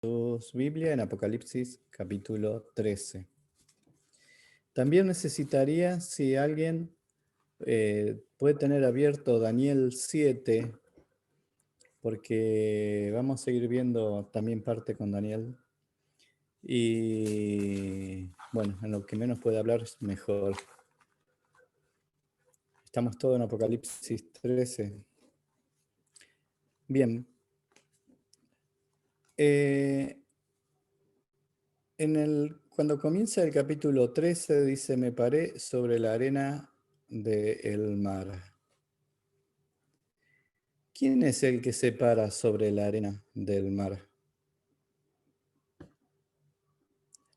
Biblia en Apocalipsis capítulo 13. También necesitaría, si alguien puede tener abierto Daniel 7, porque vamos a seguir viendo también parte con Daniel. Y bueno, en lo que menos puede hablar es mejor. Estamos todos en Apocalipsis 13. Bien. Cuando comienza el capítulo 13 dice, me paré sobre la arena del mar. ¿Quién es el que se para sobre la arena del mar?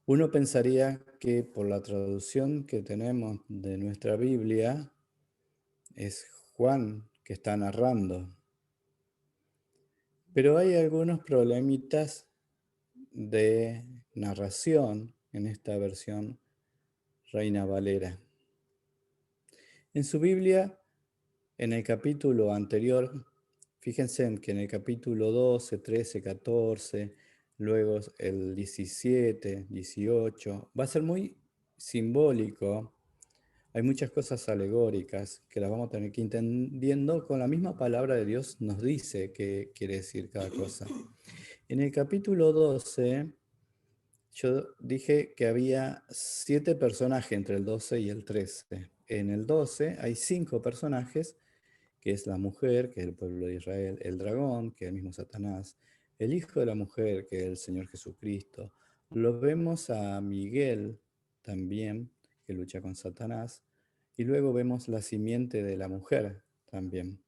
Uno pensaría que por la traducción que tenemos de nuestra Biblia es Juan que está narrando. Pero hay algunos problemitas de narración en esta versión Reina Valera. En su Biblia, en el capítulo anterior, fíjense en que en el capítulo 12, 13, 14, luego el 17, 18, va a ser muy simbólico. Hay muchas cosas alegóricas que las vamos a tener que ir entendiendo con la misma palabra de Dios nos dice qué quiere decir cada cosa. En el capítulo 12, yo dije que había 7 personajes entre el 12 y el 13. En el 12 hay 5 personajes, que es la mujer, que es el pueblo de Israel, el dragón, que es el mismo Satanás, el hijo de la mujer, que es el Señor Jesucristo. Lo vemos a Miguel también, que lucha con Satanás, y luego vemos la simiente de la mujer también.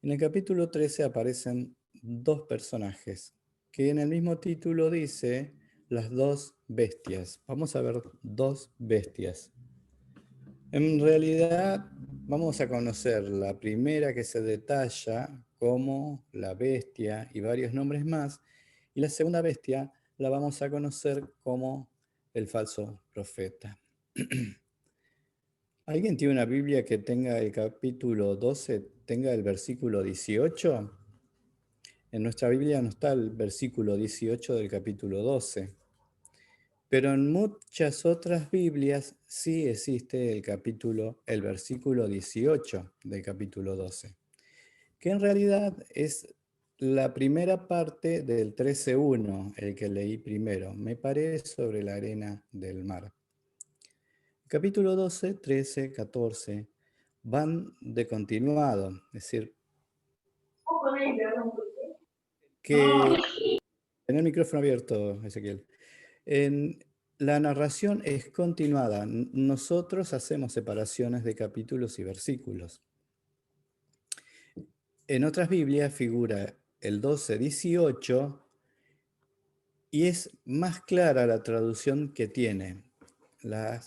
En el capítulo 13 aparecen 2 personajes, que en el mismo título dice las 2 bestias. Vamos a ver 2 bestias. En realidad vamos a conocer la primera que se detalla como la bestia y varios nombres más, y la segunda bestia la vamos a conocer como el falso profeta. ¿Alguien tiene una Biblia que tenga el capítulo 12, tenga el versículo 18? En nuestra Biblia no está el versículo 18 del capítulo 12. Pero en muchas otras Biblias sí existe el versículo 18 del capítulo 12, que en realidad es la primera parte del 13:1, el que leí primero. Me paré sobre la arena del mar. Capítulo 12, 13, 14 van de continuado, es decir, que... Tener el micrófono abierto, Ezequiel. La narración es continuada. Nosotros hacemos separaciones de capítulos y versículos. En otras Biblias figura el 12:18 y es más clara la traducción que tiene. La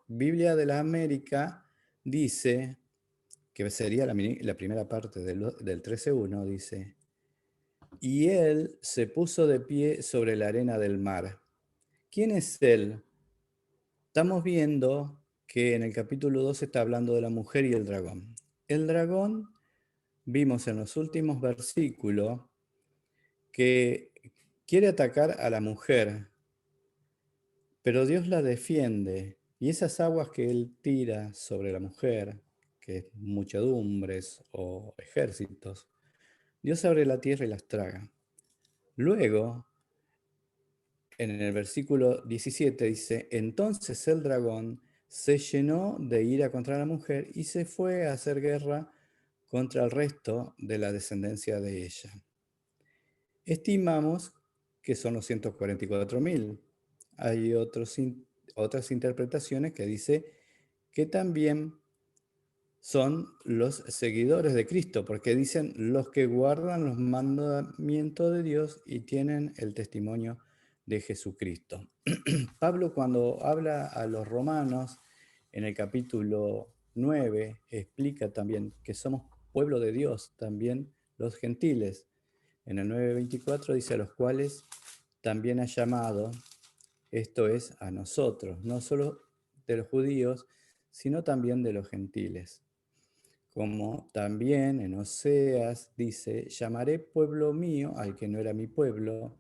Biblia de la América dice, que sería la primera parte del 13:1, dice, y él se puso de pie sobre la arena del mar. ¿Quién es él? Estamos viendo que en el capítulo 12 está hablando de la mujer y el dragón. El dragón, vimos en los últimos versículos, que quiere atacar a la mujer, pero Dios la defiende. Y esas aguas que él tira sobre la mujer, que es muchedumbres o ejércitos, Dios abre la tierra y las traga. Luego, en el versículo 17 dice, entonces el dragón se llenó de ira contra la mujer y se fue a hacer guerra contra el resto de la descendencia de ella. Estimamos que son los 144.000. Hay otras interpretaciones que dice que también son los seguidores de Cristo, porque dicen los que guardan los mandamientos de Dios y tienen el testimonio de Jesucristo. Pablo, cuando habla a los romanos en el capítulo 9, explica también que somos pueblo de Dios, también los gentiles. En el 9:24 dice a los cuales también ha llamado, esto es a nosotros, no solo de los judíos, sino también de los gentiles. Como también en Oseas dice, llamaré pueblo mío al que no era mi pueblo,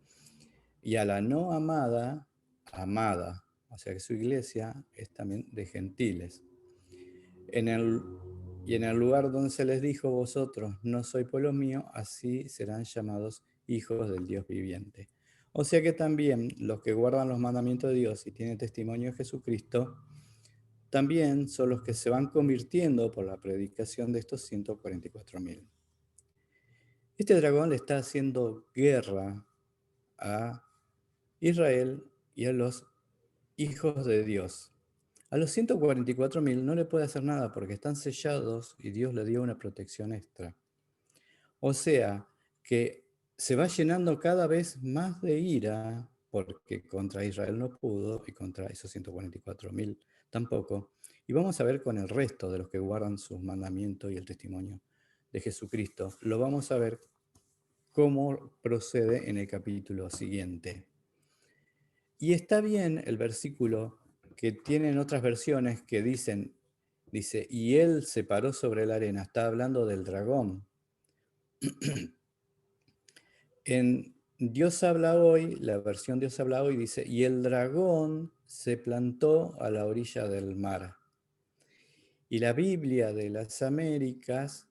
y a la no amada, amada. O sea que su iglesia es también de gentiles. Y en el lugar donde se les dijo, vosotros no sois pueblo mío, así serán llamados hijos del Dios viviente. O sea que también los que guardan los mandamientos de Dios y tienen testimonio de Jesucristo, también son los que se van convirtiendo por la predicación de estos 144.000. Este dragón le está haciendo guerra a Israel y a los hijos de Dios. A los 144.000 no le puede hacer nada porque están sellados y Dios le dio una protección extra. O sea que se va llenando cada vez más de ira porque contra Israel no pudo y contra esos 144.000 tampoco. Y vamos a ver con el resto de los que guardan sus mandamientos y el testimonio de Jesucristo. Lo vamos a ver cómo procede en el capítulo siguiente. Y está bien el versículo que tienen otras versiones que dice, y él se paró sobre la arena, está hablando del dragón. En Dios habla hoy, la versión Dios habla hoy dice, y el dragón se plantó a la orilla del mar. Y la Biblia de las Américas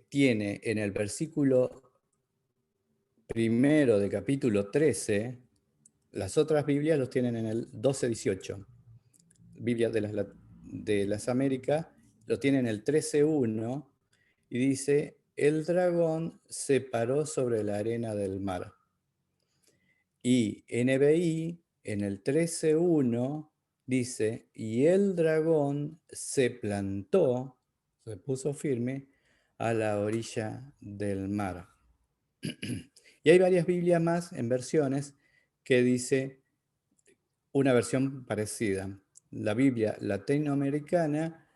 tiene en el versículo primero del capítulo 13, las otras Biblias los tienen en el 12:18. Biblia de las Américas lo tiene en el 13:1 y dice, el dragón se paró sobre la arena del mar. Y NBI en el 13:1 dice, y el dragón se plantó, se puso firme, a la orilla del mar. Y hay varias Biblias más en versiones que dice una versión parecida. La Biblia latinoamericana,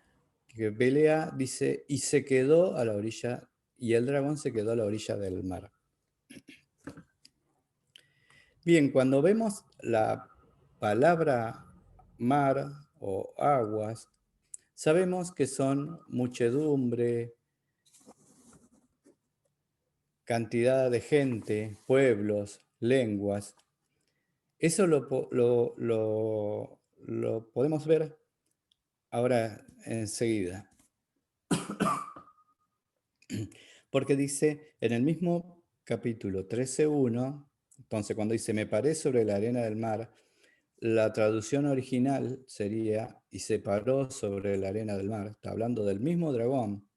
que Belea, dice, y se quedó a la orilla, y el dragón se quedó a la orilla del mar. Bien, cuando vemos la palabra mar o aguas, sabemos que son muchedumbre, cantidad de gente, pueblos, lenguas. Eso lo podemos ver ahora enseguida. Porque dice en el mismo capítulo 13:1, entonces cuando dice, me paré sobre la arena del mar, la traducción original sería, y se paró sobre la arena del mar, está hablando del mismo dragón,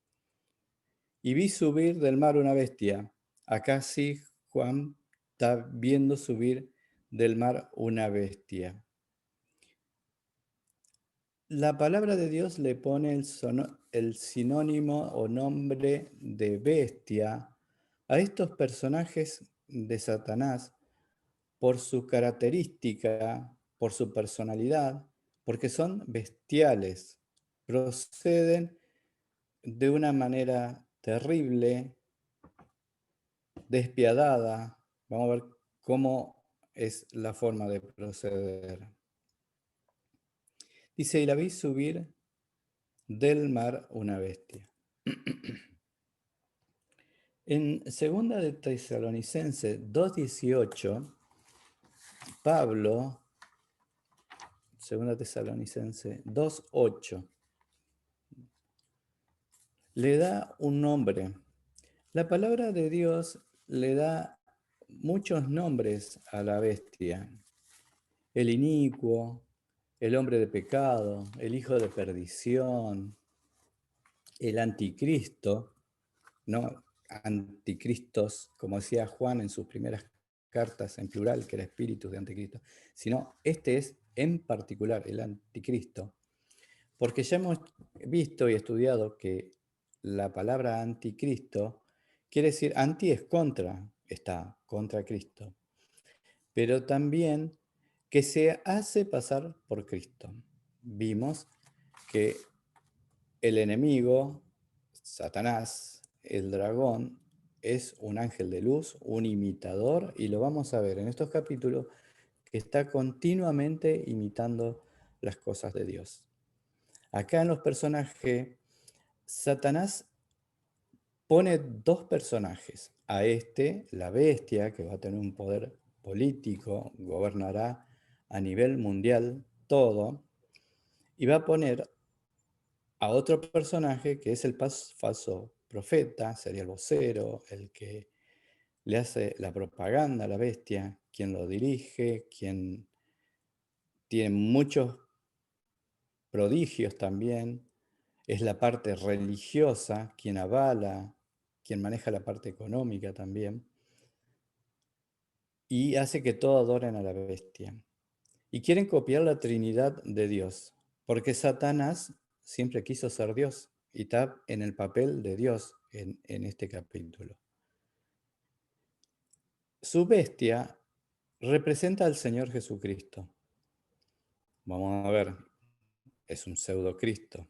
y vi subir del mar una bestia. Acá sí Juan está viendo subir del mar una bestia. La palabra de Dios le pone el sinónimo o nombre de bestia a estos personajes de Satanás por su característica, por su personalidad, porque son bestiales, proceden de una manera terrible, despiadada. Vamos a ver cómo es la forma de proceder. Dice, y la vi subir del mar una bestia. En 2 de Tesalonicenses 2:18, Pablo, 2 Tesalonicenses 2:8, le da un nombre. La palabra de Dios le da muchos nombres a la bestia. El inicuo, el hombre de pecado, el hijo de perdición, el anticristo, no anticristos, como decía Juan en sus primeras cartas en plural, que era espíritus de anticristo, sino este es en particular el anticristo, porque ya hemos visto y estudiado que la palabra anticristo quiere decir, anti es contra, está contra Cristo, pero también que se hace pasar por Cristo. Vimos que el enemigo, Satanás, el dragón, es un ángel de luz, un imitador, y lo vamos a ver en estos capítulos, que está continuamente imitando las cosas de Dios. Acá en los personajes, Satanás pone dos personajes. A este, la bestia, que va a tener un poder político, gobernará a nivel mundial todo, y va a poner a otro personaje que es el falso profeta, sería el vocero, el que le hace la propaganda a la bestia, quien lo dirige, quien tiene muchos prodigios también, es la parte religiosa, quien avala, quien maneja la parte económica también, y hace que todos adoren a la bestia. Y quieren copiar la Trinidad de Dios, porque Satanás siempre quiso ser Dios y está en el papel de Dios en este capítulo. Su bestia representa al Señor Jesucristo. Vamos a ver, es un pseudo Cristo.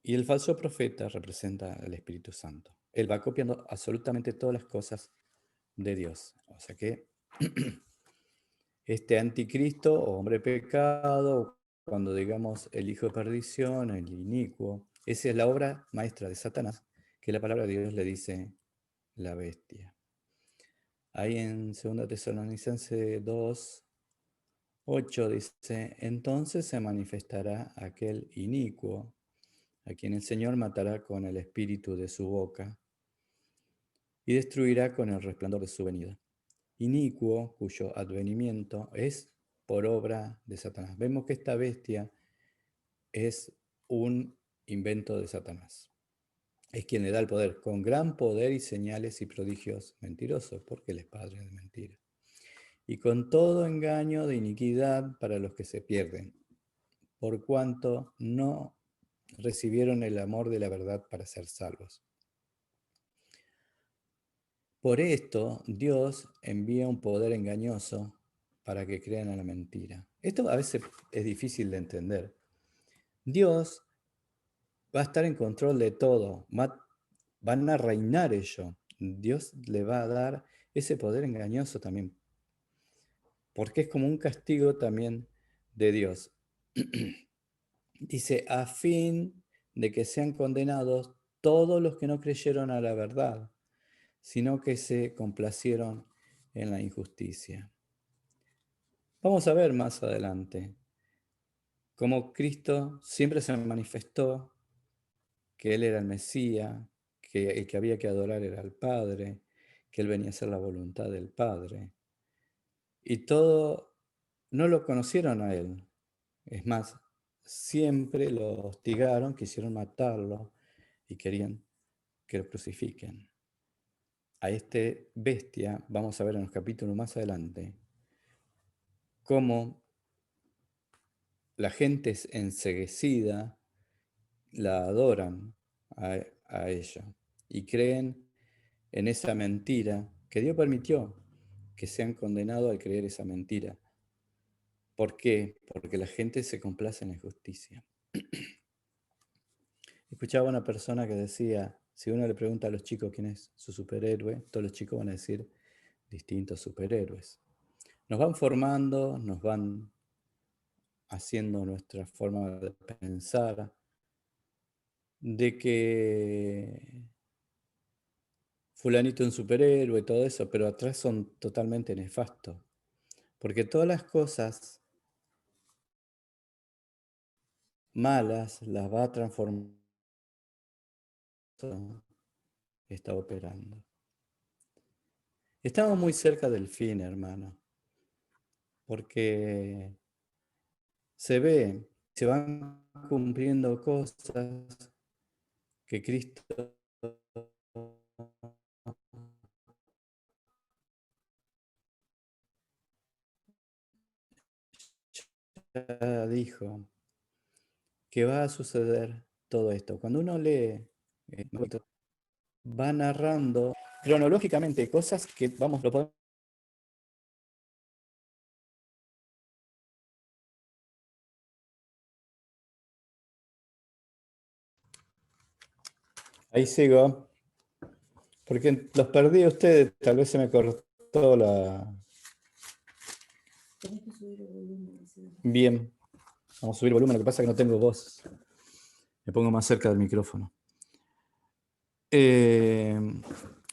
Y el falso profeta representa al Espíritu Santo. Él va copiando absolutamente todas las cosas de Dios. O sea que este anticristo o hombre pecado, cuando digamos el hijo de perdición, el inicuo, esa es la obra maestra de Satanás, que la palabra de Dios le dice la bestia. Ahí en 2 Tesalonicenses 2:8 dice, entonces se manifestará aquel inicuo, a quien el Señor matará con el espíritu de su boca y destruirá con el resplandor de su venida. Inicuo, cuyo advenimiento es por obra de Satanás. Vemos que esta bestia es un invento de Satanás. Es quien le da el poder, con gran poder y señales y prodigios mentirosos, porque él es padre de mentira. Y con todo engaño de iniquidad para los que se pierden, por cuanto no recibieron el amor de la verdad para ser salvos. Por esto, Dios envía un poder engañoso para que crean en la mentira. Esto a veces es difícil de entender. Dios va a estar en control de todo, van a reinar ellos. Dios le va a dar ese poder engañoso también, porque es como un castigo también de Dios. Dice, a fin de que sean condenados todos los que no creyeron a la verdad, sino que se complacieron en la injusticia. Vamos a ver más adelante cómo Cristo siempre se manifestó que Él era el Mesías, que el que había que adorar era el Padre, que Él venía a hacer la voluntad del Padre. Y todo no lo conocieron a Él. Es más, siempre lo hostigaron, quisieron matarlo y querían que lo crucifiquen. A este bestia, vamos a ver en los capítulos más adelante, cómo la gente es enceguecida, la adoran a ella y creen en esa mentira que Dios permitió que sean condenados al creer esa mentira. ¿Por qué? Porque la gente se complace en la injusticia. Escuchaba a una persona que decía, si uno le pregunta a los chicos quién es su superhéroe, todos los chicos van a decir distintos superhéroes. Nos van formando, nos van haciendo nuestra forma de pensar, de que fulanito es un superhéroe, todo eso, pero atrás son totalmente nefastos. Porque todas las cosas malas las va a transformar, está operando. Estamos muy cerca del fin, hermano, porque se van cumpliendo cosas que Cristo ya dijo que va a suceder todo esto. Cuando uno lee, va narrando cronológicamente cosas que, vamos, lo podemos. Ahí sigo, porque los perdí a ustedes, tal vez se me cortó la... Tenés que subir el volumen. Bien, vamos a subir el volumen, lo que pasa es que no tengo voz. Me pongo más cerca del micrófono.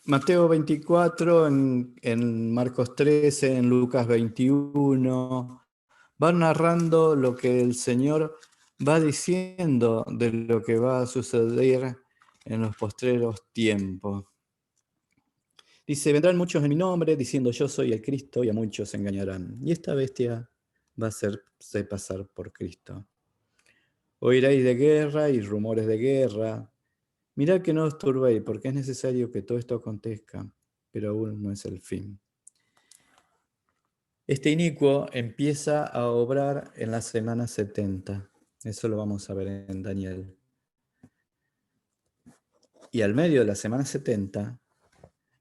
Mateo 24, en Marcos 13, en Lucas 21, van narrando lo que el Señor va diciendo de lo que va a suceder en los postreros tiempos. Dice, vendrán muchos en mi nombre diciendo yo soy el Cristo y a muchos se engañarán. Y esta bestia va a hacerse pasar por Cristo. Oiréis de guerra y rumores de guerra. Mirad que no os turbéis, porque es necesario que todo esto acontezca, pero aún no es el fin. Este inicuo empieza a obrar en la semana 70. Eso lo vamos a ver en Daniel. Y al medio de la semana 70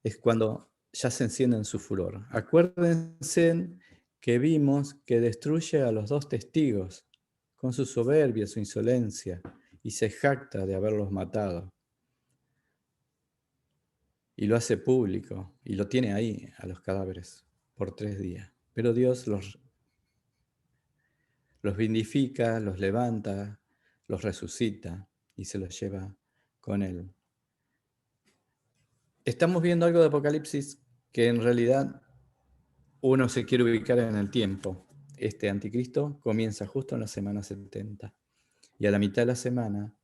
es cuando ya se enciende en su furor. Acuérdense que vimos que destruye a los dos testigos con su soberbia, su insolencia, y se jacta de haberlos matado. Y lo hace público, y lo tiene ahí, a los cadáveres, por 3 días. Pero Dios los vindifica, los levanta, los resucita y se los lleva con él. Estamos viendo algo de Apocalipsis que en realidad uno se quiere ubicar en el tiempo. Este anticristo comienza justo en la semana 70. Y a la mitad de la semana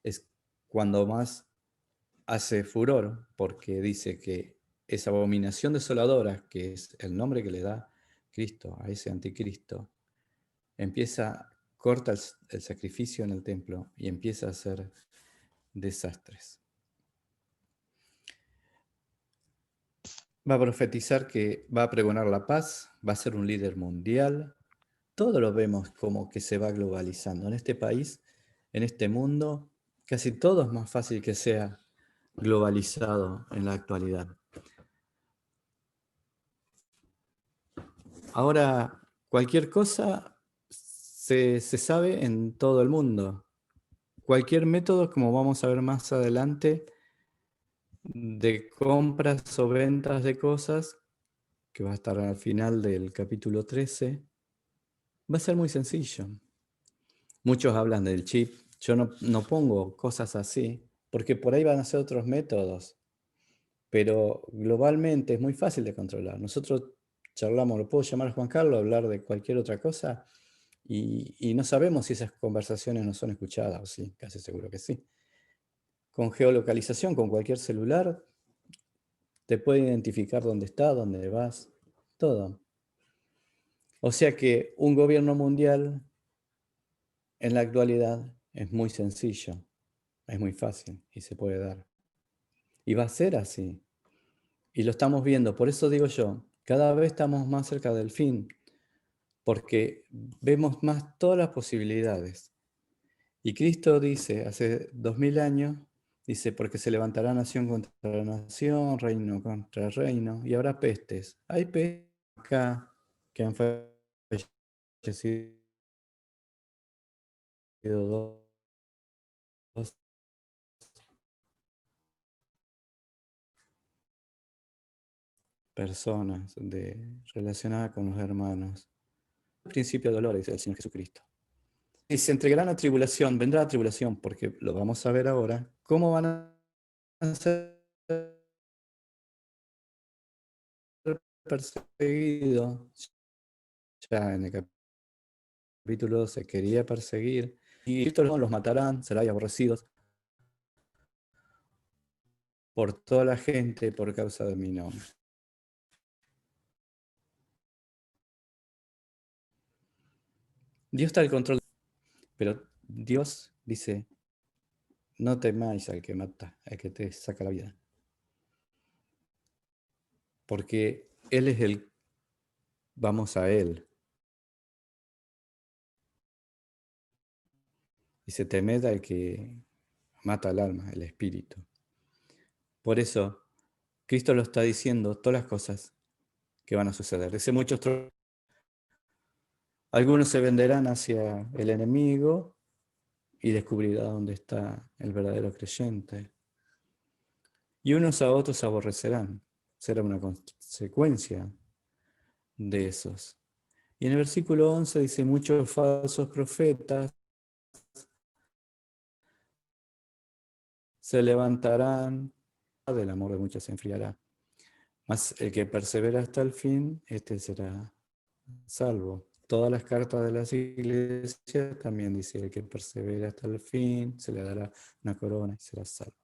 es cuando más hace furor, porque dice que esa abominación desoladora, que es el nombre que le da Cristo a ese anticristo, corta el sacrificio en el templo y empieza a hacer desastres. Va a profetizar que va a pregonar la paz, va a ser un líder mundial. Todo lo vemos como que se va globalizando. En este país, en este mundo, casi todo es más fácil que sea globalizado en la actualidad. Ahora, cualquier cosa se sabe en todo el mundo. Cualquier método, como vamos a ver más adelante, de compras o ventas de cosas, que va a estar al final del capítulo 13, va a ser muy sencillo. Muchos hablan del chip. Yo no pongo cosas así, porque por ahí van a ser otros métodos. Pero globalmente es muy fácil de controlar. Nosotros charlamos, lo puedo llamar a Juan Carlos, hablar de cualquier otra cosa, y no sabemos si esas conversaciones no son escuchadas, o sí, casi seguro que sí. Con geolocalización, con cualquier celular, te puede identificar dónde está, dónde vas, todo. O sea que un gobierno mundial en la actualidad es muy sencillo, es muy fácil y se puede dar. Y va a ser así. Y lo estamos viendo. Por eso digo yo, cada vez estamos más cerca del fin, porque vemos más todas las posibilidades. Y Cristo dice, hace 2000 años, dice, porque se levantará nación contra nación, reino contra reino, y habrá pestes. Hay pestes acá que han fallecido dos personas relacionadas con los hermanos. Principio de dolor, dice el Señor Jesucristo. Y se entregarán a tribulación, vendrá a tribulación, porque lo vamos a ver ahora, cómo van a ser perseguidos. Ya en el capítulo se quería perseguir, y estos los matarán, serán aborrecidos por toda la gente por causa de mi nombre. Dios está al control, pero Dios dice, no temáis al que mata, al que te saca la vida. Porque Él es vamos a Él. Y se temed al que mata el alma, el espíritu. Por eso, Cristo lo está diciendo todas las cosas que van a suceder. Dice muchos, algunos se venderán hacia el enemigo y descubrirá dónde está el verdadero creyente. Y unos a otros aborrecerán. Será una consecuencia de esos. Y en el versículo 11 dice, muchos falsos profetas se levantarán el amor de muchos se enfriará. Mas el que persevera hasta el fin, este será salvo. Todas las cartas de las iglesias también dice, el que persevera hasta el fin, se le dará una corona y será salvo.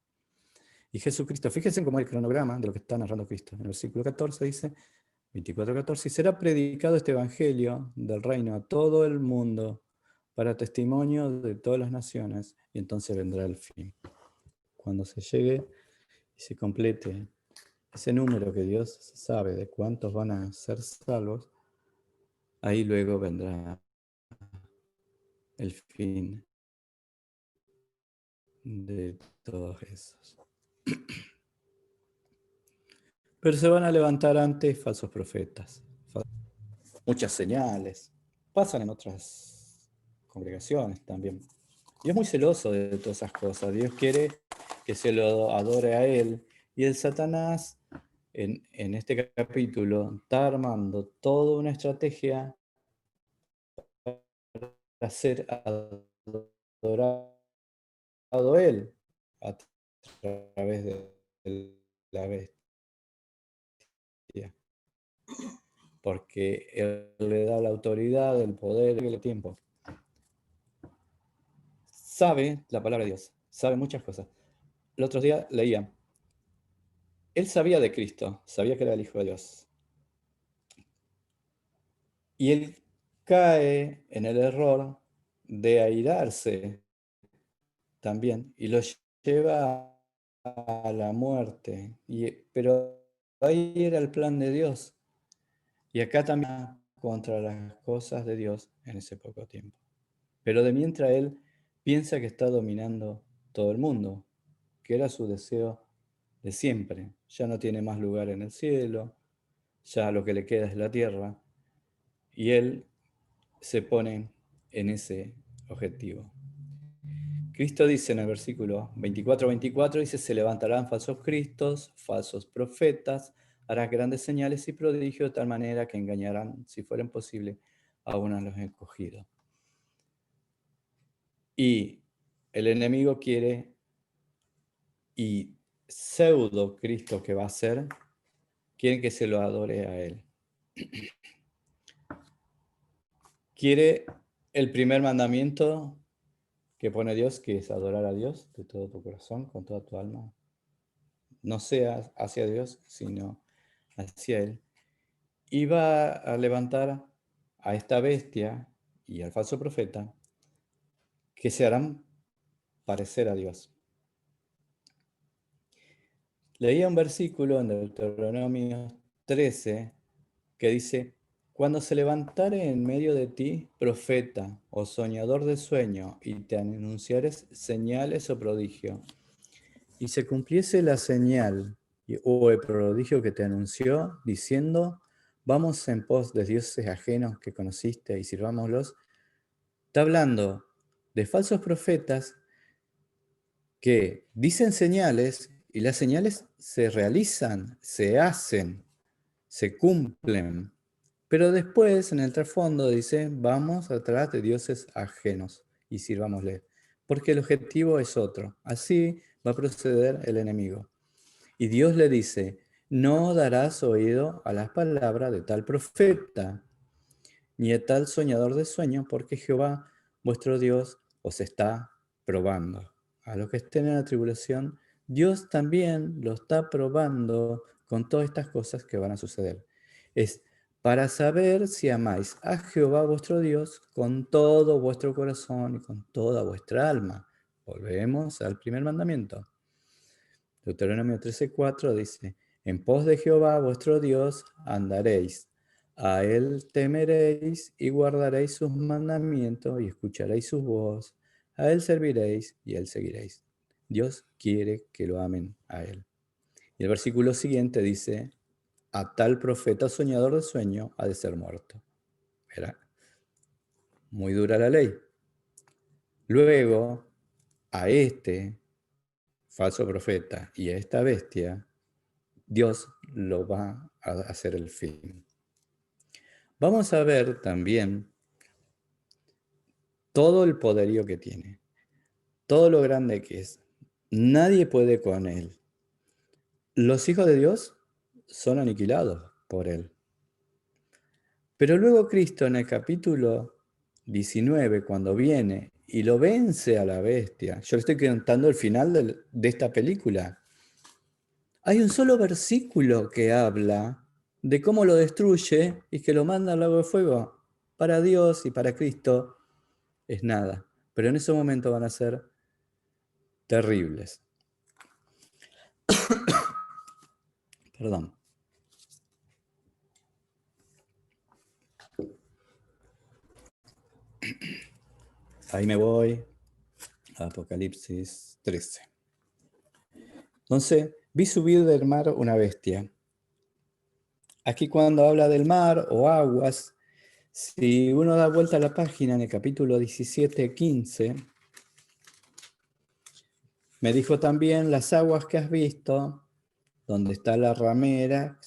Y Jesucristo, fíjense cómo es el cronograma de lo que está narrando Cristo. En el versículo 14 dice, 24:14, y será predicado este evangelio del reino a todo el mundo para testimonio de todas las naciones, y entonces vendrá el fin. Cuando se llegue y se complete ese número que Dios sabe de cuántos van a ser salvos, ahí luego vendrá el fin de todos esos. Pero se van a levantar antes falsos profetas, muchas señales, pasan en otras congregaciones también. Dios es muy celoso de todas esas cosas. Dios quiere que se lo adore a Él. Y el Satanás, en este capítulo, está armando toda una estrategia para ser adorado Él a través de la bestia. Porque Él le da la autoridad, el poder y el tiempo. Sabe la palabra de Dios, sabe muchas cosas. El otro día leía, él sabía de Cristo, sabía que era el Hijo de Dios. Y él cae en el error de airarse también y lo lleva a la muerte. Pero ahí era el plan de Dios. Y acá también contra las cosas de Dios en ese poco tiempo. Pero de mientras él piensa que está dominando todo el mundo, que era su deseo de siempre. Ya no tiene más lugar en el cielo, ya lo que le queda es la tierra. Y él se pone en ese objetivo. Cristo dice en el versículo 24-24, dice, se levantarán falsos cristos, falsos profetas, harán grandes señales y prodigios de tal manera que engañarán, si fuera posible, aún a los escogidos. Y el enemigo quiere, y pseudo Cristo que va a ser, quieren que se lo adore a él. Quiere el primer mandamiento que pone Dios, que es adorar a Dios de todo tu corazón, con toda tu alma. No sea hacia Dios, sino hacia Él. Y va a levantar a esta bestia y al falso profeta que se harán parecer a Dios. Leía un versículo en Deuteronomio 13 que dice, cuando se levantare en medio de ti profeta o soñador de sueño y te anunciares señales o prodigio, y se cumpliese la señal o el prodigio que te anunció, diciendo, vamos en pos de dioses ajenos que conociste y sirvámoslos, está hablando de falsos profetas que dicen señales y las señales se realizan, se hacen, se cumplen. Pero después, en el trasfondo, dice, vamos atrás de dioses ajenos y sirvámosle. Porque el objetivo es otro. Así va a proceder el enemigo. Y Dios le dice, no darás oído a las palabras de tal profeta, ni de tal soñador de sueño, porque Jehová, vuestro Dios, os está probando. A los que estén en la tribulación, Dios también lo está probando con todas estas cosas que van a suceder. Es para saber si amáis a Jehová vuestro Dios con todo vuestro corazón y con toda vuestra alma. Volvemos al primer mandamiento. Deuteronomio 13:4 dice, en pos de Jehová vuestro Dios andaréis, a él temeréis y guardaréis sus mandamientos y escucharéis su voz, a él serviréis y a él seguiréis. Dios quiere que lo amen a él. Y el versículo siguiente dice, a tal profeta soñador de sueño ha de ser muerto. Era muy dura la ley. Luego, a este falso profeta y a esta bestia, Dios lo va a hacer el fin. Vamos a ver también todo el poderío que tiene, todo lo grande que es. Nadie puede con él. los hijos de Dios son aniquilados por él. Pero luego Cristo en el capítulo 19, cuando viene y lo vence a la bestia, yo le estoy contando el final de esta película, hay un solo versículo que habla de cómo lo destruye y que lo manda al lago de fuego. Para Dios y para Cristo es nada, pero en ese momento van a ser terribles. Perdón. Ahí me voy. Apocalipsis 13. Entonces, vi subir del mar una bestia. Aquí cuando habla del mar o aguas, si uno da vuelta a la página en el capítulo 17-15, me dijo también las aguas que has visto, donde está la ramera,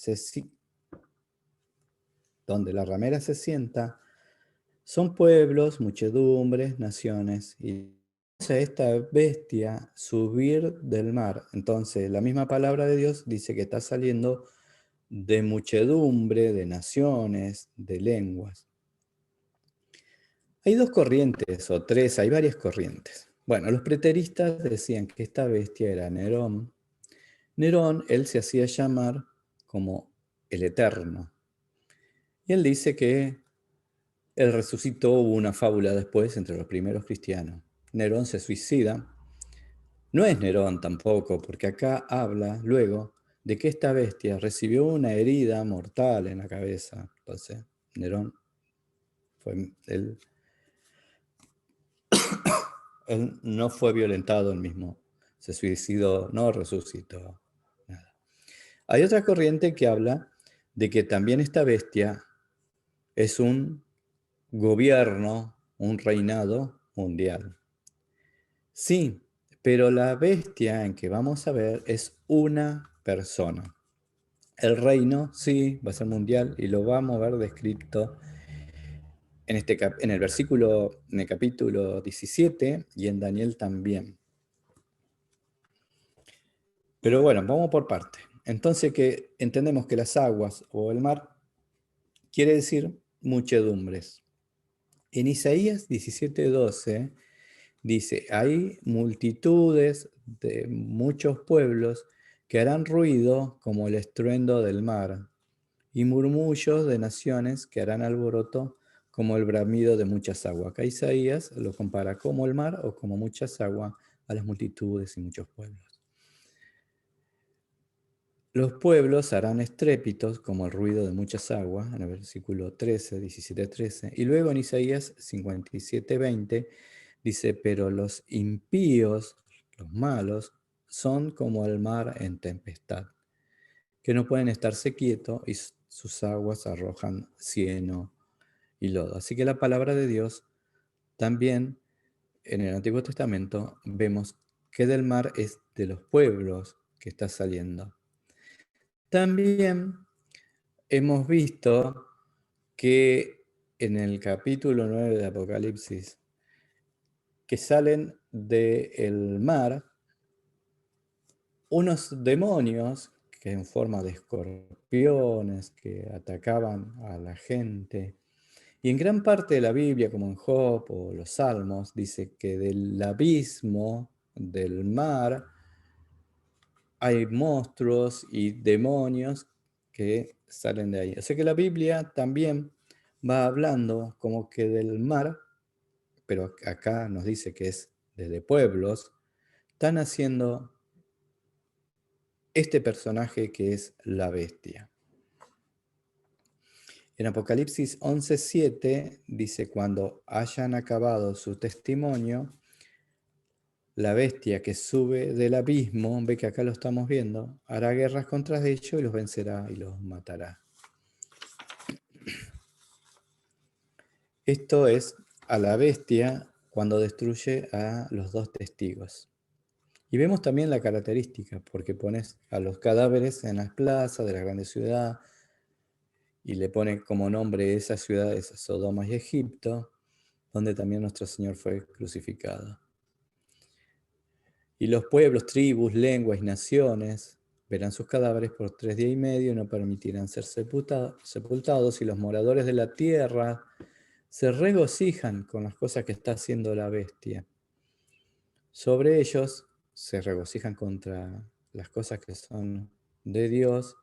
donde la ramera se sienta, son pueblos, muchedumbres, naciones. Y a esta bestia subir del mar. Entonces, la misma palabra de Dios dice que está saliendo de muchedumbre, de naciones, de lenguas. Hay dos corrientes, o tres, hay varias corrientes. Bueno, los preteristas decían que esta bestia era Nerón. Nerón, él se hacía llamar como el Eterno. Y él dice que él resucitó, hubo una fábula después entre los primeros cristianos. Nerón se suicida. No es Nerón tampoco, porque acá habla luego de que esta bestia recibió una herida mortal en la cabeza. Entonces, Nerón él no fue violentado él mismo. Se suicidó, no resucitó. Nada. Hay otra corriente que habla de que también esta bestia es un gobierno, un reinado mundial. Sí, pero la bestia en que vamos a ver es una persona. El reino, sí, va a ser mundial y lo vamos a ver descrito en el versículo, en el capítulo 17 y en Daniel también. Pero bueno, vamos por parte. Entonces que entendemos que las aguas o el mar quiere decir muchedumbres. En Isaías 17:12 dice, hay multitudes de muchos pueblos que harán ruido como el estruendo del mar, y murmullos de naciones que harán alboroto como el bramido de muchas aguas. Acá Isaías lo compara como el mar o como muchas aguas a las multitudes y muchos pueblos. Los pueblos harán estrépitos como el ruido de muchas aguas, en el versículo 13, 17-13. Y luego en Isaías 57:20 dice, pero los impíos, los malos, son como el mar en tempestad, que no pueden estarse quietos y sus aguas arrojan cieno y lodo. Así que la palabra de Dios también en el Antiguo Testamento vemos que del mar es de los pueblos que está saliendo. También hemos visto que en el capítulo 9 de Apocalipsis, que salen del mar unos demonios que en forma de escorpiones que atacaban a la gente. Y en gran parte de la Biblia, como en Job o los Salmos, dice que del abismo del mar hay monstruos y demonios que salen de ahí. O sea que la Biblia también va hablando como que del mar, pero acá nos dice que es desde pueblos, están haciendo este personaje que es la bestia. En Apocalipsis 11:7 dice, cuando hayan acabado su testimonio, la bestia que sube del abismo, ve que acá lo estamos viendo, hará guerras contra ellos y los vencerá y los matará. Esto es a la bestia cuando destruye a los dos testigos. Y vemos también la característica, porque pones a los cadáveres en las plazas de la grande ciudad y le pone como nombre esas ciudades Sodoma y Egipto, donde también nuestro Señor fue crucificado. Y los pueblos, tribus, lenguas y naciones Verán sus cadáveres por 3 días y medio y no permitirán ser sepultados, y los moradores de la tierra se regocijan con las cosas que está haciendo la bestia. Sobre ellos se regocijan contra las cosas que son de Dios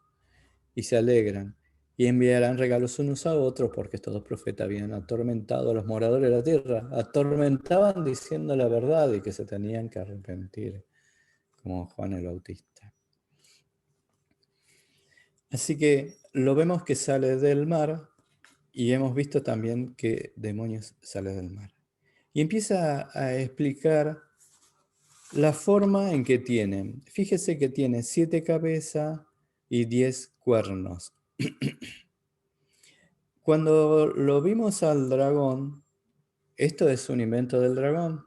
y se alegran y enviarán regalos unos a otros, porque estos dos profetas habían atormentado a los moradores de la tierra. Atormentaban diciendo la verdad y que se tenían que arrepentir, como Juan el Bautista. Así que lo vemos que sale del mar, y hemos visto también que demonios sale del mar. Y empieza a explicar la forma en que tiene. Fíjese que tiene 7 cabezas y 10 cuernos. Cuando lo vimos al dragón, esto es un invento del dragón.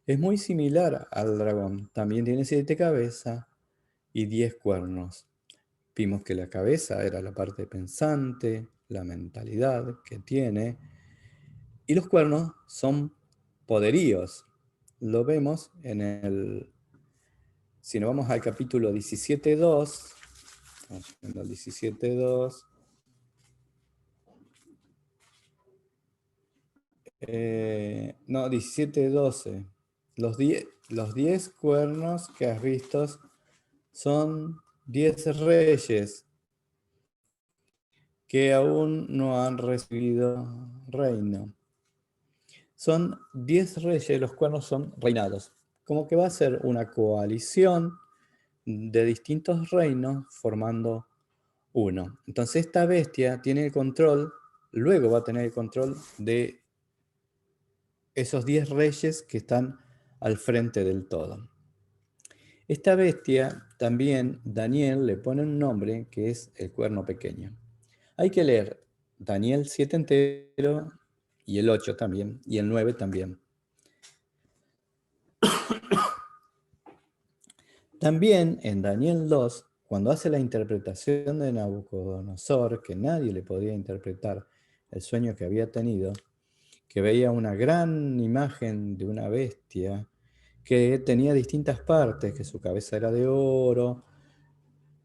Es muy similar al dragón. También tiene 7 cabezas y 10 cuernos. Vimos que la cabeza era la parte pensante, la mentalidad que tiene, y los cuernos son poderíos. Lo vemos en el... Si nos vamos al capítulo 17.2, estamos viendo el 17.2, no, 17.12. Los 10 cuernos que has visto son 10 reyes que aún no han recibido reino. Son 10 reyes, los cuernos son reinados. Como que va a ser una coalición de distintos reinos formando uno. Entonces esta bestia tiene el control, luego va a tener el control de esos 10 reyes que están al frente del todo. Esta bestia también Daniel le pone un nombre que es el cuerno pequeño. Hay que leer Daniel 7 entero y el 8 también y el 9 también. También en Daniel 2, cuando hace la interpretación de Nabucodonosor, que nadie le podía interpretar el sueño que había tenido, que veía una gran imagen de una bestia que tenía distintas partes, que su cabeza era de oro,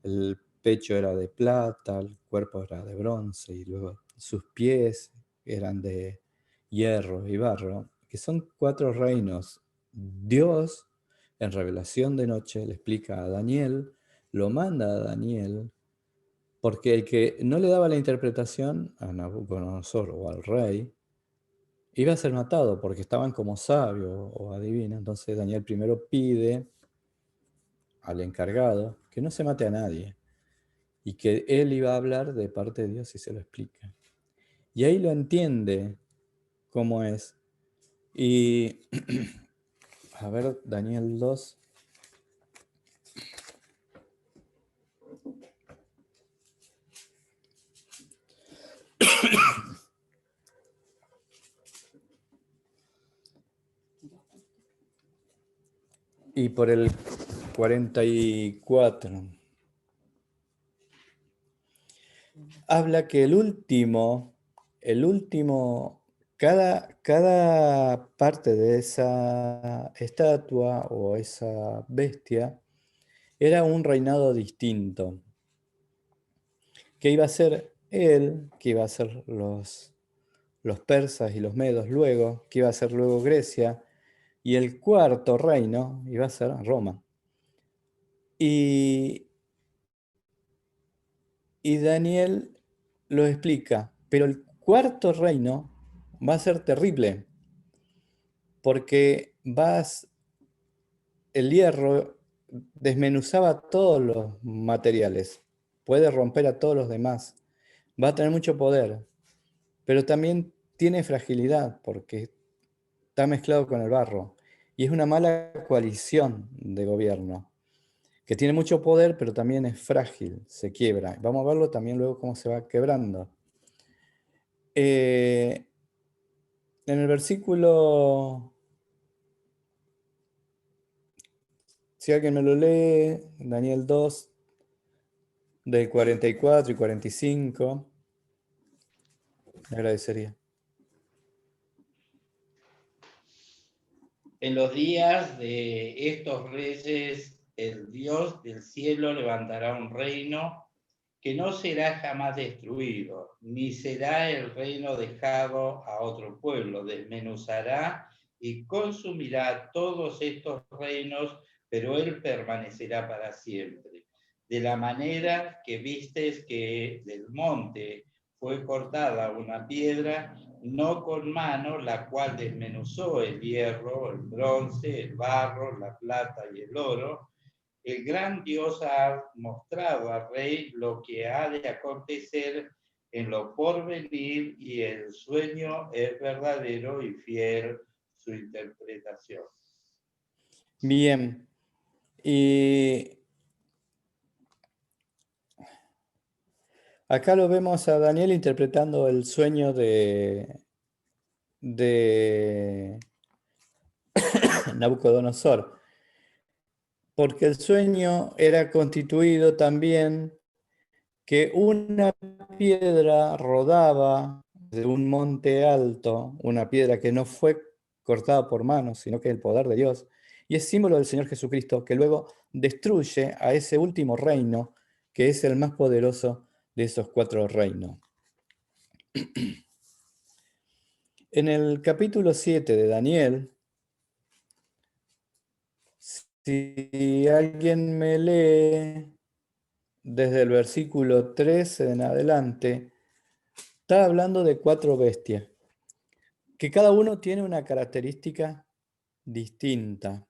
el pecho era de plata, el cuerpo era de bronce, y luego sus pies eran de hierro y barro, que son 4 reinos. Dios, en revelación de noche, le explica a Daniel, lo manda a Daniel, porque el que no le daba la interpretación a Nabucodonosor o al rey, iba a ser matado porque estaban como sabio o adivina. Entonces Daniel primero pide al encargado que no se mate a nadie y que él iba a hablar de parte de Dios y se lo explica. Y ahí lo entiende cómo es. Y a ver, Daniel 2. Y por el 44 habla que el último, cada parte de esa estatua o esa bestia era un reinado distinto. Que iba a ser él, que iba a ser los persas y los medos luego, que iba a ser luego Grecia, y el cuarto reino iba a ser Roma. Y Daniel lo explica, pero el cuarto reino va a ser terrible, porque el hierro desmenuzaba todos los materiales, puede romper a todos los demás, va a tener mucho poder, pero también tiene fragilidad, porque está mezclado con el barro, y es una mala coalición de gobierno, que tiene mucho poder, pero también es frágil, se quiebra. Vamos a verlo también luego cómo se va quebrando. En el versículo, si alguien me lo lee, Daniel 2, del 44 y 45, me agradecería. En los días de estos reyes el Dios del cielo levantará un reino que no será jamás destruido, ni será el reino dejado a otro pueblo. Desmenuzará y consumirá todos estos reinos, pero él permanecerá para siempre. De la manera que vistes que del monte fue cortada una piedra, no con mano, la cual desmenuzó el hierro, el bronce, el barro, la plata y el oro. El gran Dios ha mostrado al rey lo que ha de acontecer en lo porvenir, y el sueño es verdadero y fiel su interpretación. Bien, y acá lo vemos a Daniel interpretando el sueño de Nabucodonosor, porque el sueño era constituido también que una piedra rodaba de un monte alto, una piedra que no fue cortada por manos, sino que el poder de Dios, y es símbolo del Señor Jesucristo, que luego destruye a ese último reino, que es el más poderoso de esos 4 reinos. En el capítulo 7 de Daniel, si alguien me lee desde el versículo 13 en adelante, está hablando de 4 bestias, que cada uno tiene una característica distinta.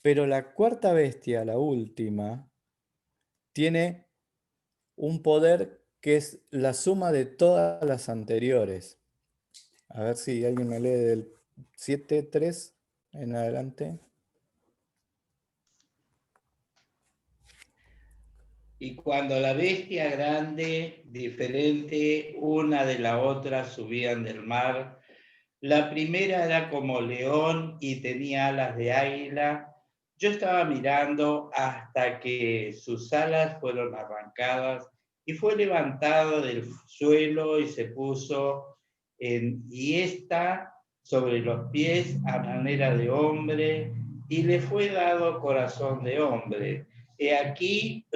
Pero la cuarta bestia, la última, tiene un poder que es la suma de todas las anteriores. A ver si alguien me lee del 7:3 en adelante. Y cuando la bestia grande, diferente una de la otra, subían del mar, la primera era como león y tenía alas de águila. Yo estaba mirando hasta que sus alas fueron arrancadas y fue levantado del suelo y se puso y está sobre los pies a manera de hombre, y le fue dado corazón de hombre. He aquí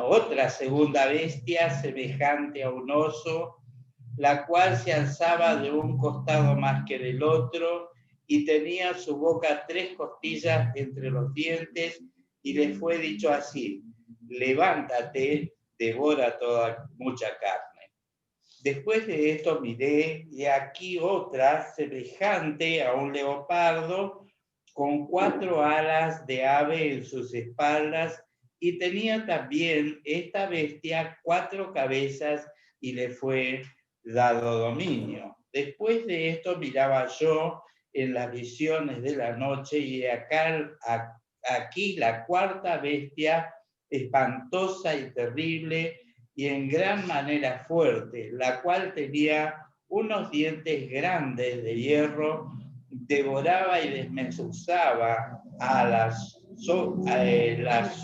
otra segunda bestia semejante a un oso, la cual se alzaba de un costado más que del otro, y tenía su boca 3 costillas entre los dientes, y le fue dicho así: levántate, devora toda mucha carne. Después de esto miré, y aquí otra semejante a un leopardo, con 4 alas de ave en sus espaldas, y tenía también esta bestia 4 cabezas, y le fue dado dominio. Después de esto miraba yo en las visiones de la noche, y aquí la cuarta bestia, espantosa y terrible, y en gran manera fuerte, la cual tenía unos dientes grandes de hierro, devoraba y desmenuzaba a las sobras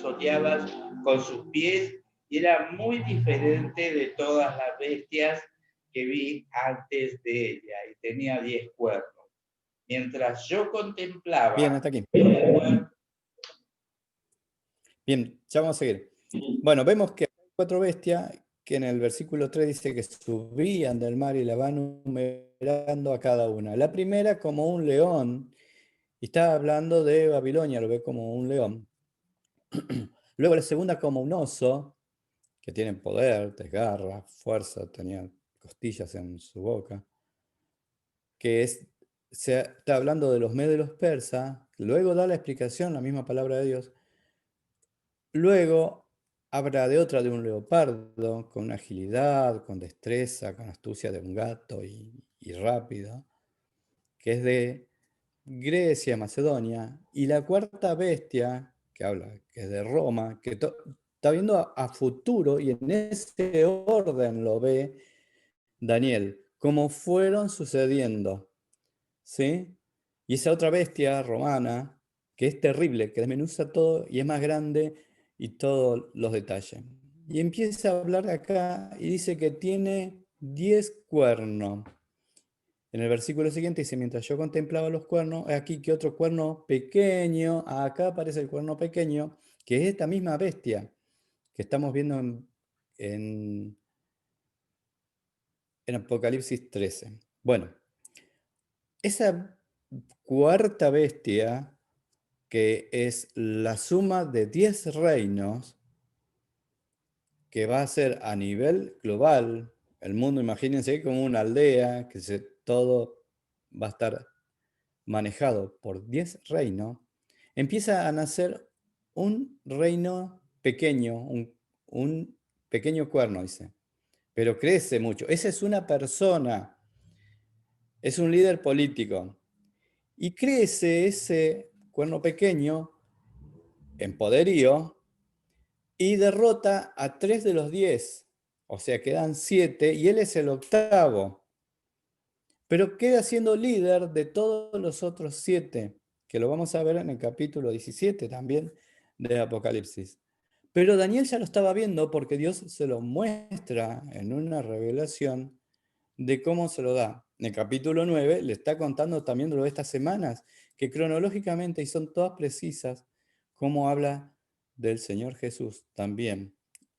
soleadas con sus pies, y era muy diferente de todas las bestias que vi antes de ella, y tenía 10 cuernos. Mientras yo contemplaba... Bien, hasta aquí. Bien, ya vamos a seguir. Bueno, vemos que hay 4 bestias que en el versículo 3 dice que subían del mar y la van numerando a cada una. La primera como un león, y está hablando de Babilonia, lo ve como un león. Luego la segunda como un oso, que tiene poder, desgarra, fuerza, tenía costillas en su boca, que se está hablando de los medos y los persas. Luego da la explicación, la misma palabra de Dios. Luego habla de otra, de un leopardo, con agilidad, con destreza, con astucia de un gato y rápido, que es de Grecia, Macedonia. Y la cuarta bestia, que habla, que es de Roma, que está viendo a futuro, y en ese orden lo ve Daniel, como fueron sucediendo, ¿sí? Y esa otra bestia romana, que es terrible, que desmenuza todo y es más grande y todos los detalles. Y empieza a hablar acá y dice que tiene 10 cuernos. En el versículo siguiente dice, mientras yo contemplaba los cuernos, he aquí que otro cuerno pequeño, acá aparece el cuerno pequeño, que es esta misma bestia que estamos viendo en Apocalipsis 13. Bueno, esa cuarta bestia, que es la suma de 10 reinos, que va a ser a nivel global, el mundo, imagínense como una aldea, que todo va a estar manejado por 10 reinos, empieza a nacer un reino pequeño, un pequeño cuerno, dice, pero crece mucho. Esa es una persona, es un líder político, y crece ese cuerno pequeño en poderío y derrota a 3 de los 10, o sea, quedan 7, y él es el octavo, pero queda siendo líder de todos los otros 7, que lo vamos a ver en el capítulo 17 también de Apocalipsis. Pero Daniel ya lo estaba viendo porque Dios se lo muestra en una revelación de cómo se lo da. En el capítulo 9 le está contando también de estas semanas, que cronológicamente, y son todas precisas, cómo habla del Señor Jesús también,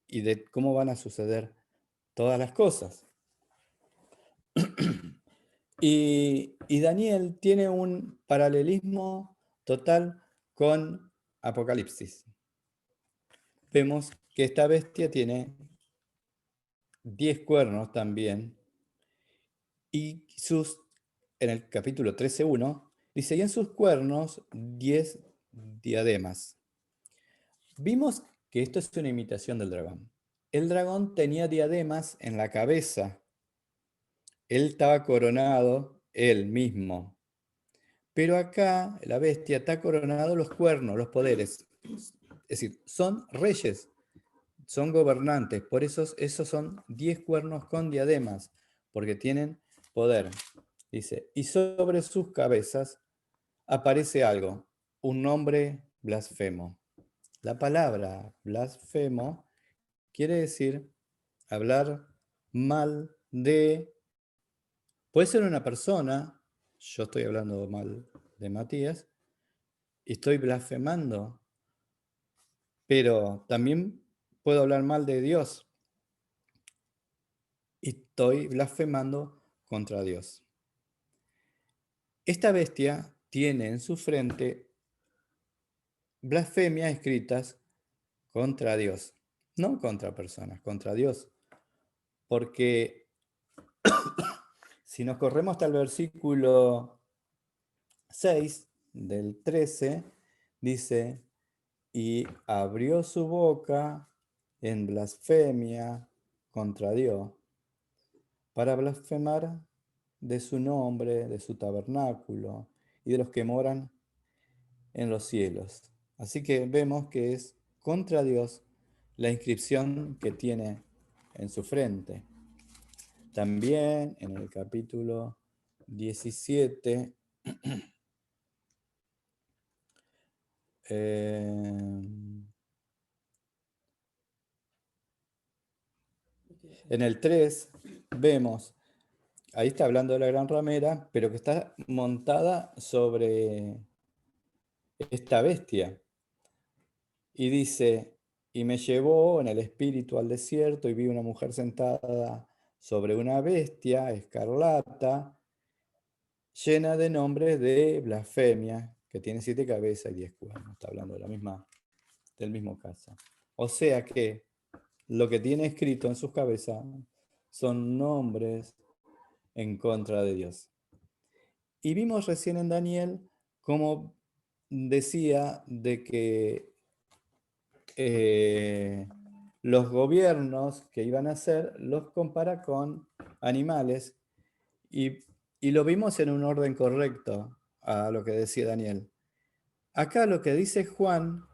y de cómo van a suceder todas las cosas. Y Daniel tiene un paralelismo total con Apocalipsis. Vemos que esta bestia tiene 10 cuernos también, y en el capítulo 13:1 dice, y en sus cuernos 10 diademas. Vimos que esto es una imitación del dragón. El dragón tenía diademas en la cabeza. Él estaba coronado él mismo. Pero acá la bestia está coronado los cuernos, los poderes. Es decir, son reyes, son gobernantes. Por eso esos son 10 cuernos con diademas, porque tienen poder. Dice, y sobre sus cabezas aparece algo, un nombre blasfemo. La palabra blasfemo quiere decir hablar mal de... Puede ser una persona, yo estoy hablando mal de Matías, y estoy blasfemando, pero también puedo hablar mal de Dios, y estoy blasfemando contra Dios. Esta bestia tiene en su frente blasfemias escritas contra Dios, no contra personas, contra Dios. Porque si nos corremos hasta el versículo 6 del 13, dice, y abrió su boca en blasfemia contra Dios, para blasfemar de su nombre, de su tabernáculo y de los que moran en los cielos. Así que vemos que es contra Dios la inscripción que tiene en su frente. También en el capítulo 17, en el 3 vemos, ahí está hablando de la gran ramera, pero que está montada sobre esta bestia. Y dice, y me llevó en el espíritu al desierto y vi una mujer sentada sobre una bestia escarlata, llena de nombres de blasfemia, que tiene 7 cabezas y 10 cuernos. Está hablando de del mismo caso. O sea que lo que tiene escrito en sus cabezas son nombres en contra de Dios. Y vimos recién en Daniel cómo decía de que los gobiernos que iban a hacer los compara con animales, y lo vimos en un orden correcto a lo que decía Daniel. Acá lo que dice Juan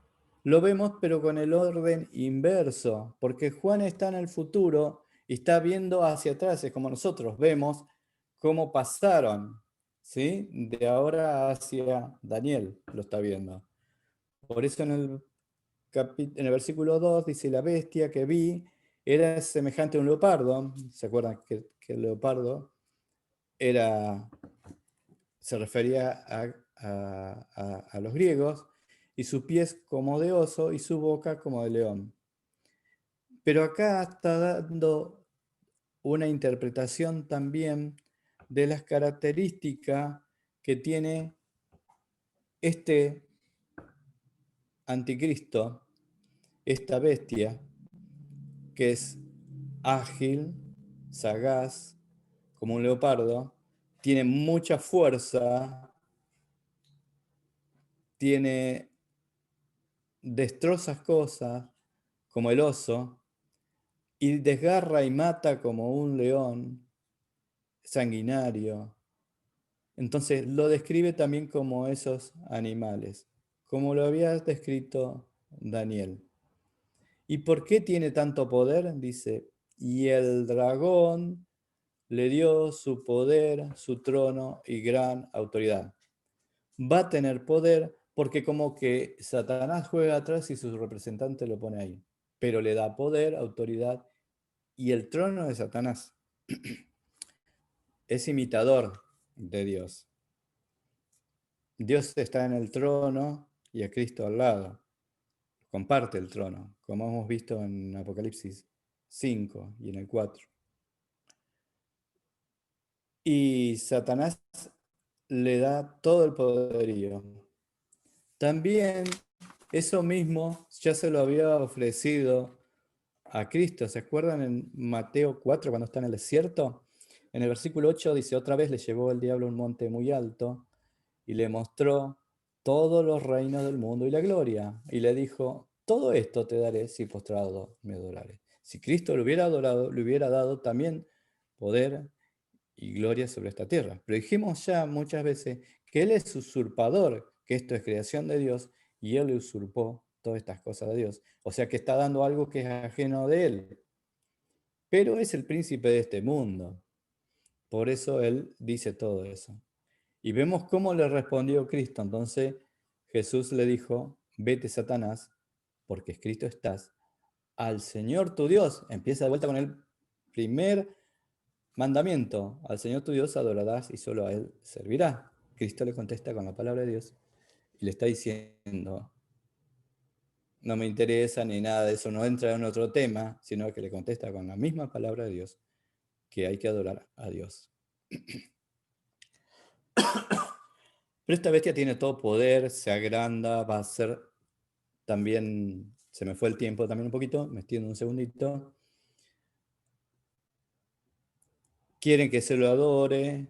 lo vemos pero con el orden inverso, porque Juan está en el futuro y está viendo hacia atrás, es como nosotros vemos cómo pasaron, ¿sí? De ahora hacia Daniel lo está viendo. Por eso en el versículo 2 dice, la bestia que vi era semejante a un leopardo. ¿Se acuerdan que el leopardo se refería a los griegos, y sus pies como de oso y su boca como de león. Pero acá está dando una interpretación también de las características que tiene este anticristo, esta bestia, que es ágil, sagaz, como un leopardo, tiene mucha fuerza, destroza cosas como el oso, y desgarra y mata como un león, sanguinario. Entonces lo describe también como esos animales, como lo había descrito Daniel. ¿Y por qué tiene tanto poder? Dice, y el dragón le dio su poder, su trono y gran autoridad. Va a tener poder porque como que Satanás juega atrás y su representante lo pone ahí, pero le da poder, autoridad y el trono de Satanás. Es imitador de Dios. Dios está en el trono y a Cristo al lado. Comparte el trono, como hemos visto en Apocalipsis 5 y en el 4. Y Satanás le da todo el poderío. También eso mismo ya se lo había ofrecido a Cristo. ¿Se acuerdan en Mateo 4 cuando está en el desierto? En el versículo 8 dice, otra vez le llevó el diablo a un monte muy alto y le mostró todos los reinos del mundo y la gloria. Y le dijo, todo esto te daré si postrado me adorares. Si Cristo lo hubiera adorado, le hubiera dado también poder y gloria sobre esta tierra. Pero dijimos ya muchas veces que Él es usurpador, que esto es creación de Dios, y Él le usurpó todas estas cosas de Dios. O sea que está dando algo que es ajeno de Él. Pero es el príncipe de este mundo. Por eso Él dice todo eso. Y vemos cómo le respondió Cristo. Entonces Jesús le dijo, vete Satanás, porque escrito estás, al Señor tu Dios. Empieza de vuelta con el primer mandamiento, al Señor tu Dios adorarás y solo a Él servirás. Cristo le contesta con la palabra de Dios y le está diciendo, no me interesa ni nada de eso, no entra en otro tema, sino que le contesta con la misma palabra de Dios que hay que adorar a Dios. Pero esta bestia tiene todo poder, se agranda, va a ser también, se me fue el tiempo también un poquito, me extiendo un segundito. Quieren que se lo adore,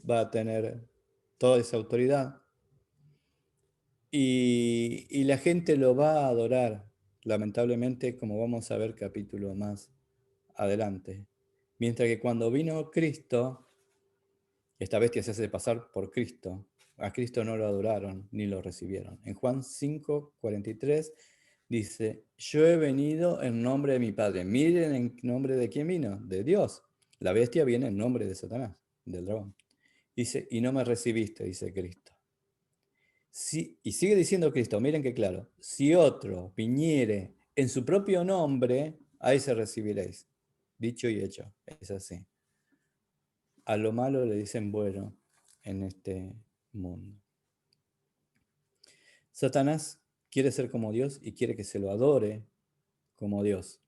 va a tener toda esa autoridad. Y la gente lo va a adorar, lamentablemente, como vamos a ver capítulo más adelante. Mientras que cuando vino Cristo, esta bestia se hace pasar por Cristo. A Cristo no lo adoraron ni lo recibieron. En Juan 5:43 dice, yo he venido en nombre de mi Padre. Miren en nombre de quién vino, de Dios. La bestia viene en nombre de Satanás, del dragón. Dice, y no me recibiste, dice Cristo. Y sigue diciendo Cristo, miren qué claro, si otro viniere en su propio nombre, a ese recibiréis. Dicho y hecho, es así. A lo malo le dicen bueno en este mundo. Satanás quiere ser como Dios y quiere que se lo adore como Dios.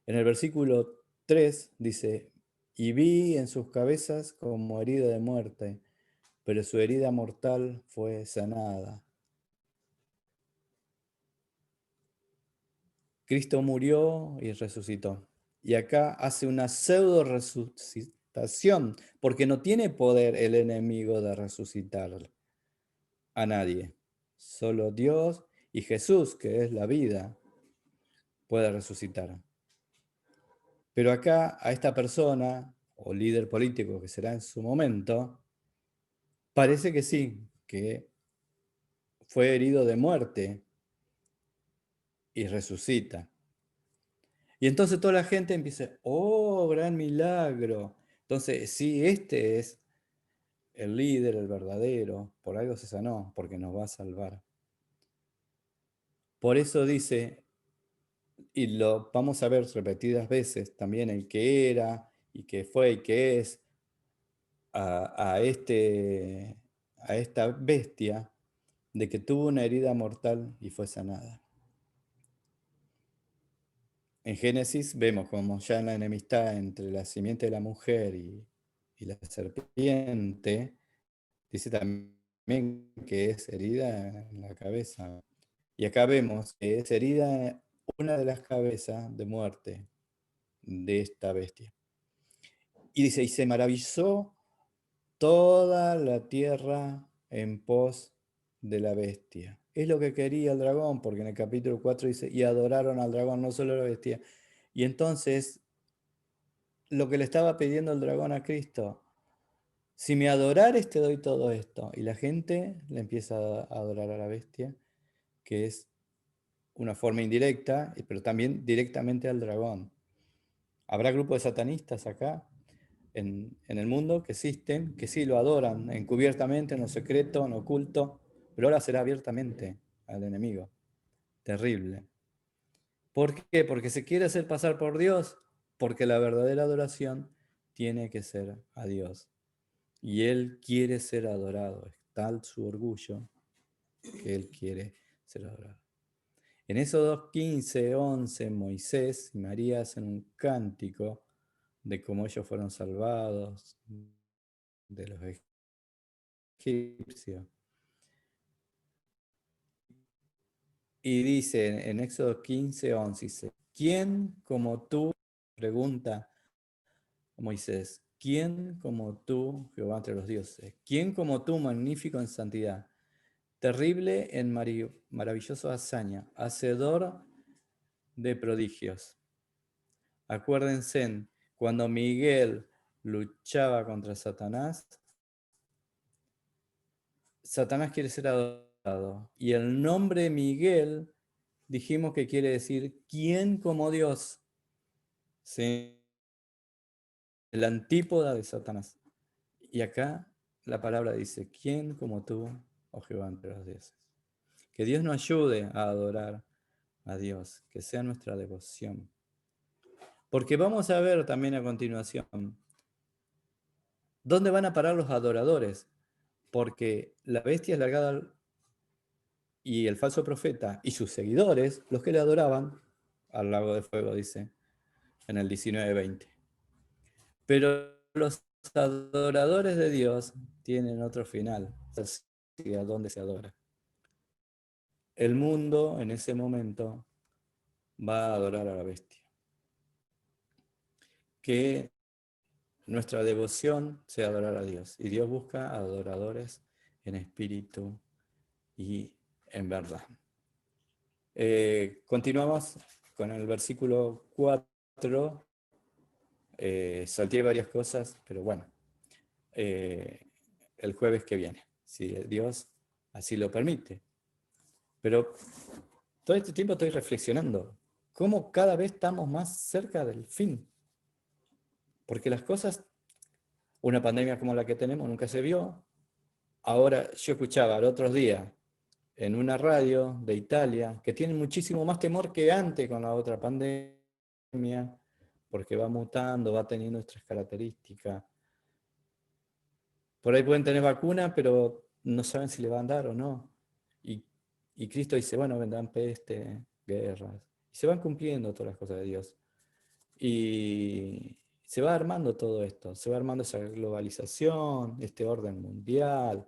En el versículo 3 dice, y vi en sus cabezas como herida de muerte, pero su herida mortal fue sanada. Cristo murió y resucitó. Y acá hace una pseudo resucitación, porque no tiene poder el enemigo de resucitar a nadie. Solo Dios y Jesús, que es la vida, puede resucitar. Pero acá a esta persona, o líder político que será en su momento, parece que sí, que fue herido de muerte y resucita. Y entonces toda la gente empieza, oh, gran milagro. Entonces, sí, este es el líder, el verdadero, por algo se sanó, porque nos va a salvar. Por eso dice, y lo vamos a ver repetidas veces también, el que era, y que fue, y que es, a esta bestia de que tuvo una herida mortal y fue sanada. En Génesis vemos como ya en la enemistad entre la simiente de la mujer y la serpiente, dice también que es herida en la cabeza. Y acá vemos que es herida una de las cabezas de muerte de esta bestia. Y dice, y se maravilló toda la tierra en pos de la bestia. Es lo que quería el dragón, porque en el capítulo 4 dice, y adoraron al dragón, no solo a la bestia. Y entonces, lo que le estaba pidiendo el dragón a Cristo, si me adorares te doy todo esto. Y la gente le empieza a adorar a la bestia, que es una forma indirecta, pero también directamente al dragón. Habrá grupos de satanistas acá en el mundo que existen, que sí lo adoran encubiertamente, en lo secreto, en lo oculto, pero ahora será abiertamente al enemigo. Terrible. ¿Por qué? Porque se quiere hacer pasar por Dios, porque la verdadera adoración tiene que ser a Dios. Y Él quiere ser adorado. Es tal su orgullo que Él quiere ser adorado. En Éxodo 15, 11, Moisés y María hacen un cántico de cómo ellos fueron salvados de los egipcios. Y dice en Éxodo 15, 11, dice, ¿quién como tú, pregunta Moisés, quién como tú, Jehová entre los dioses, quién como tú, magnífico en santidad, terrible en maravillosa hazaña, hacedor de prodigios? Acuérdense, cuando Miguel luchaba contra Satanás, Satanás quiere ser adorado. Y el nombre Miguel, dijimos que quiere decir, ¿quién como Dios? ¿Sí? El antípoda de Satanás. Y acá la palabra dice, ¿quién como tú, oh Jehová entre los dioses? Que Dios nos ayude a adorar a Dios, que sea nuestra devoción. Porque vamos a ver también a continuación, ¿dónde van a parar los adoradores? Porque la bestia es largada y el falso profeta y sus seguidores, los que le adoraban, al lago de fuego, dice, en el 19:20. Pero los adoradores de Dios tienen otro final, a dónde se adora. El mundo en ese momento va a adorar a la bestia. Que nuestra devoción sea adorar a Dios. Y Dios busca adoradores en espíritu y en verdad. Continuamos con el versículo 4. Salté varias cosas, pero bueno, el jueves que viene, si Dios así lo permite. Pero todo este tiempo estoy reflexionando, cómo cada vez estamos más cerca del fin. Porque las cosas, una pandemia como la que tenemos nunca se vio. Ahora yo escuchaba el otro día en una radio de Italia que tienen muchísimo más temor que antes con la otra pandemia, porque va mutando, va teniendo nuestras características. Por ahí pueden tener vacuna, pero no saben si le van a dar o no. Y Cristo dice, bueno, vendrán peste, guerras. Y se van cumpliendo todas las cosas de Dios. Y se va armando todo esto, se va armando esa globalización, este orden mundial.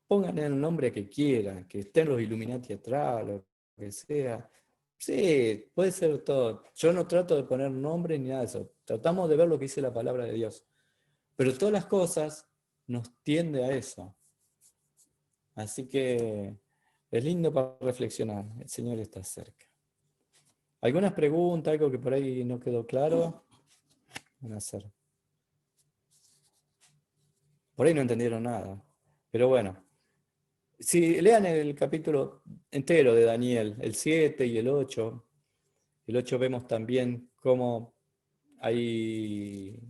Pongan el nombre que quieran, que estén los Illuminati atrás, lo que sea. Sí, puede ser todo. Yo no trato de poner nombre ni nada de eso. Tratamos de ver lo que dice la palabra de Dios. Pero todas las cosas nos tiende a eso. Así que es lindo para reflexionar. El Señor está cerca. ¿Algunas preguntas, algo que por ahí no quedó claro? Van a hacer. Por ahí no entendieron nada. Pero bueno, si lean el capítulo entero de Daniel, el 7 y el 8, el 8 vemos también cómo hay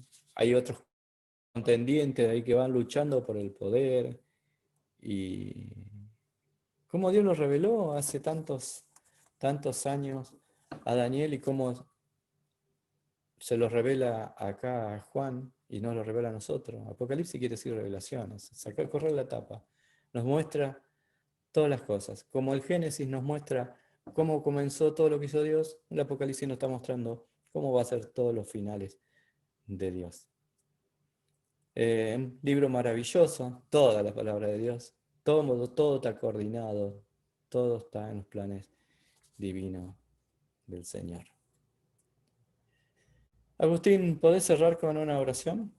otros contendientes ahí que van luchando por el poder y cómo Dios lo reveló hace tantos años a Daniel y cómo se lo revela acá a Juan y no lo revela a nosotros. Apocalipsis quiere decir revelaciones. Sacar, correr la tapa. Nos muestra todas las cosas. Como el Génesis nos muestra cómo comenzó todo lo que hizo Dios, el Apocalipsis nos está mostrando cómo va a ser todos los finales de Dios. Un libro maravilloso, toda la palabra de Dios. Todo está coordinado, todo está en los planes divinos del Señor. Agustín, ¿podés cerrar con una oración?